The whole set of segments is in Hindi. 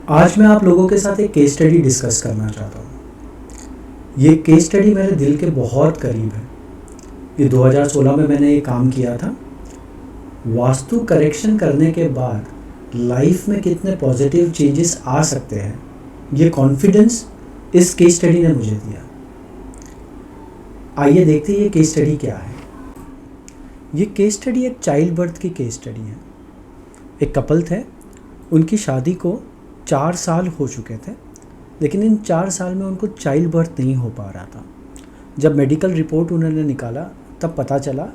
आज मैं आप लोगों के साथ एक केस स्टडी डिस्कस करना चाहता हूँ। ये केस स्टडी मेरे दिल के बहुत करीब है। ये 2016 में मैंने ये काम किया था। वास्तु करेक्शन करने के बाद लाइफ में कितने पॉजिटिव चेंजेस आ सकते हैं, ये कॉन्फिडेंस इस केस स्टडी ने मुझे दिया। आइए देखते हैं ये केस स्टडी क्या है। ये केस स्टडी एक चाइल्ड बर्थ की केस स्टडी है। एक कपल थे, उनकी शादी को 4 साल हो चुके थे, लेकिन इन 4 साल में उनको चाइल्ड बर्थ नहीं हो पा रहा था। जब मेडिकल रिपोर्ट उन्होंने निकाला तब पता चला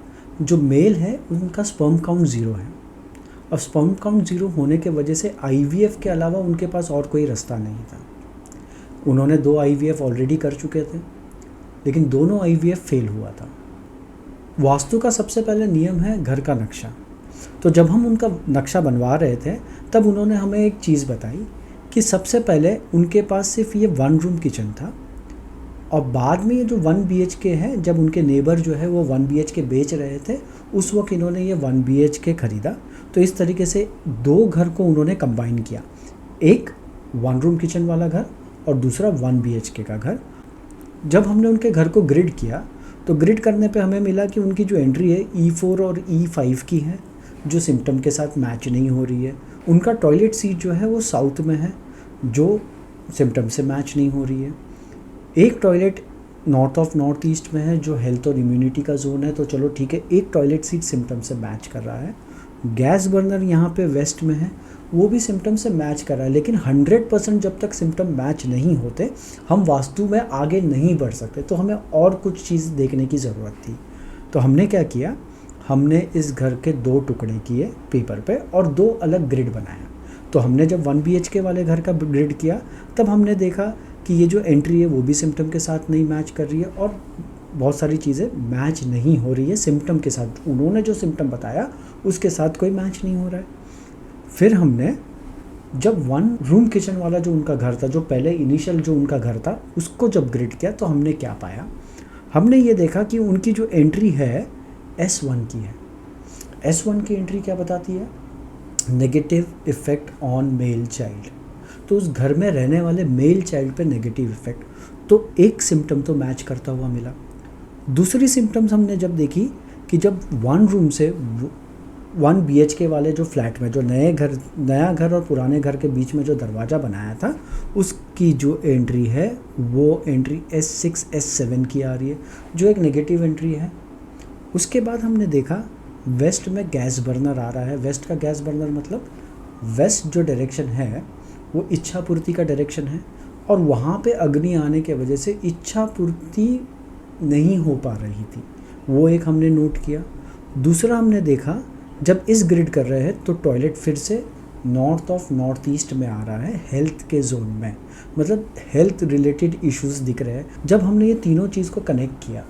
जो मेल है उनका स्पर्म काउंट 0 है। अब स्पर्म काउंट 0 होने के वजह से आईवीएफ के अलावा उनके पास और कोई रास्ता नहीं था। उन्होंने 2 आईवीएफ ऑलरेडी कर चुके थे, लेकिन दोनों आईवीएफ फेल हुआ था। वास्तु का सबसे पहले नियम है घर का नक्शा। तो जब हम उनका नक्शा बनवा रहे थे तब उन्होंने हमें एक चीज़ बताई कि सबसे पहले उनके पास सिर्फ ये 1 रूम किचन था, और बाद में ये जो 1 BHK है, जब उनके नेबर जो है वो 1 BHK बेच रहे थे, उस वक्त इन्होंने ये 1 BHK ख़रीदा। तो इस तरीके से 2 घर को उन्होंने कंबाइन किया, एक 1 रूम किचन वाला घर और दूसरा 1 BHK का घर। जब हमने उनके घर को ग्रिड किया तो ग्रिड करने पे हमें मिला कि उनकी जो एंट्री है E4 और E5 की है, जो सिम्टम के साथ मैच नहीं हो रही है। उनका टॉयलेट सीट जो है वो साउथ में है, जो सिम्टम से मैच नहीं हो रही है। एक toilet north of north east में है, जो हेल्थ और इम्यूनिटी का जोन है, तो चलो ठीक है, एक टॉयलेट सीट सिम्टम से मैच कर रहा है। गैस बर्नर यहाँ पे वेस्ट में है, वो भी सिम्टम से मैच कर रहा है। लेकिन 100% जब तक सिम्टम मैच नहीं होते हम वास्तु में आगे नहीं बढ़ सकते, तो हमें और कुछ चीज़ देखने की ज़रूरत थी। तो हमने क्या किया, हमने इस घर के 2 टुकड़े किए पेपर पे और 2 अलग ग्रिड बनाया। तो हमने जब 1 BHK वाले घर का ग्रिड किया तब हमने देखा कि ये जो एंट्री है वो भी सिम्टम के साथ नहीं मैच कर रही है, और बहुत सारी चीज़ें मैच नहीं हो रही है सिम्टम के साथ। उन्होंने जो सिम्टम बताया उसके साथ कोई मैच नहीं हो रहा है। फिर हमने जब 1 रूम किचन वाला जो उनका घर था, जो पहले इनिशियल जो उनका घर था, उसको जब ग्रिड किया तो हमने क्या पाया, हमने ये देखा कि उनकी जो एंट्री है S1 की है। S1 की एंट्री क्या बताती है, negative effect on male child. तो उस घर में रहने वाले मेल चाइल्ड पे नेगेटिव इफ़ेक्ट, तो एक सिम्टम तो मैच करता हुआ मिला। दूसरी सिम्टम्स हमने जब देखी कि जब 1 रूम से 1 BHK वाले जो फ्लैट में, जो नया घर और पुराने घर के बीच में जो दरवाज़ा बनाया था, उसकी जो एंट्री है वो एंट्री S6 S7 की आ रही है, जो एक नेगेटिव एंट्री है। उसके बाद हमने देखा वेस्ट में गैस बर्नर आ रहा है। वेस्ट का गैस बर्नर मतलब वेस्ट जो डायरेक्शन है वो इच्छा पूर्ति का डायरेक्शन है, और वहाँ पे अग्नि आने के वजह से इच्छा पूर्ति नहीं हो पा रही थी, वो एक हमने नोट किया। दूसरा हमने देखा जब इस ग्रिड कर रहे हैं तो टॉयलेट फिर से नॉर्थ ऑफ नॉर्थ ईस्ट में आ रहा है, हेल्थ के जोन में, मतलब हेल्थ रिलेटेड इश्यूज दिख रहे हैं। जब हमने ये तीनों चीज़ को कनेक्ट किया,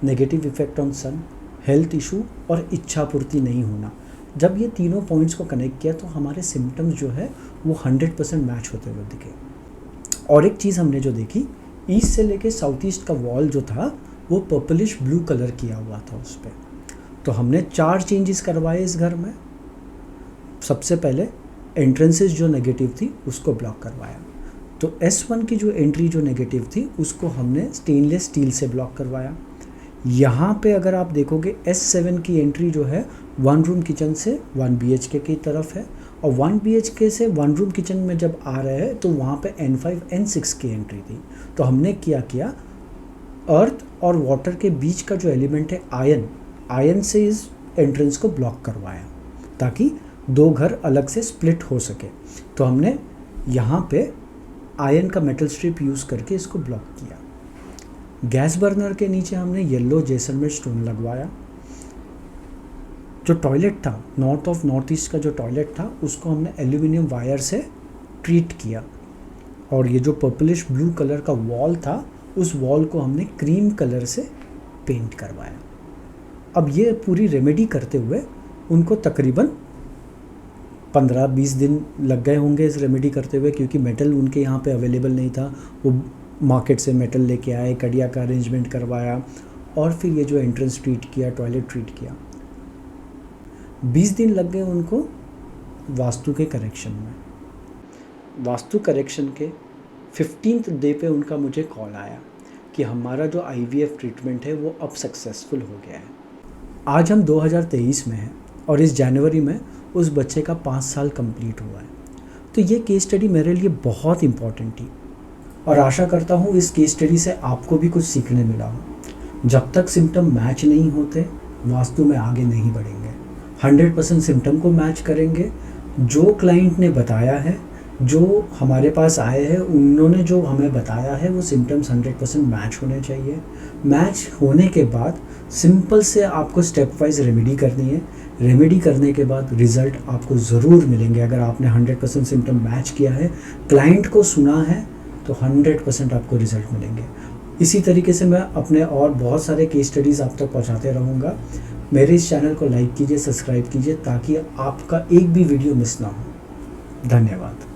negative effect on sun, health issue और इच्छा पूर्ति नहीं होना, जब ये तीनों पॉइंट्स को कनेक्ट किया तो हमारे सिम्टम्स जो है वो 100% मैच होते हुए दिखे। और एक चीज़ हमने जो देखी, ईस्ट से लेके साउथ ईस्ट का वॉल जो था वो पर्पलिश ब्लू कलर किया हुआ था उस पर। तो हमने 4 चेंजेस करवाए इस घर में। सबसे पहले एंट्रेंसेस जो नेगेटिव थी उसको ब्लॉक करवाया। तो S1 की जो एंट्री जो नेगेटिव थी उसको हमने स्टेनलेस स्टील से ब्लॉक करवाया। यहाँ पे अगर आप देखोगे S7 की एंट्री जो है 1 रूम किचन से 1 BHK की तरफ है, और 1 BHK से 1 रूम किचन में जब आ रहे हैं तो वहाँ पे N5 N6 की एंट्री थी। तो हमने क्या किया, अर्थ और वाटर के बीच का जो एलिमेंट है आयन से इस एंट्रेंस को ब्लॉक करवाया ताकि 2 घर अलग से स्प्लिट हो सके। तो हमने यहाँ पे आयन का मेटल स्ट्रिप यूज़ करके इसको ब्लॉक किया। गैस बर्नर के नीचे हमने येलो जैसलमेर स्टोन लगवाया। जो टॉयलेट था, नॉर्थ ऑफ नॉर्थ ईस्ट का जो टॉयलेट था, उसको हमने एल्यूमिनियम वायर से ट्रीट किया, और ये जो पर्पलिश ब्लू कलर का वॉल था उस वॉल को हमने क्रीम कलर से पेंट करवाया। अब ये पूरी रेमेडी करते हुए उनको तकरीबन 15-20 दिन लग गए होंगे इस रेमेडी करते हुए, क्योंकि मेटल उनके यहाँ पे अवेलेबल नहीं था। वो मार्केट से मेटल लेके आए, कड़िया का अरेंजमेंट करवाया, और फिर ये जो एंट्रेंस ट्रीट किया, टॉयलेट ट्रीट किया। 20 दिन लग गए उनको वास्तु के करेक्शन में। वास्तु करेक्शन के 15th डे पे उनका मुझे कॉल आया कि हमारा जो IVF ट्रीटमेंट है वो अब सक्सेसफुल हो गया है। आज हम 2023 में हैं और इस जनवरी में उस बच्चे का 5 साल कंप्लीट हुआ है। तो ये केस स्टडी मेरे लिए बहुत इम्पॉर्टेंट थी और आशा करता हूँ इस केस स्टडी से आपको भी कुछ सीखने मिला हो। जब तक सिम्टम मैच नहीं होते वास्तु में आगे नहीं बढ़ेंगे। 100% सिम्टम को मैच करेंगे। जो क्लाइंट ने बताया है, जो हमारे पास आए हैं, उन्होंने जो हमें बताया है वो सिम्टम्स 100% मैच होने चाहिए। मैच होने के बाद सिंपल से आपको स्टेप वाइज रेमेडी करनी है। रेमेडी करने के बाद रिज़ल्ट आपको ज़रूर मिलेंगे। अगर आपने 100% सिम्टम मैच किया है, क्लाइंट को सुना है, तो 100% आपको रिज़ल्ट मिलेंगे। इसी तरीके से मैं अपने और बहुत सारे केस स्टडीज़ आप तक पहुंचाते रहूँगा। मेरे इस चैनल को लाइक कीजिए, सब्सक्राइब कीजिए ताकि आपका एक भी वीडियो मिस ना हो। धन्यवाद।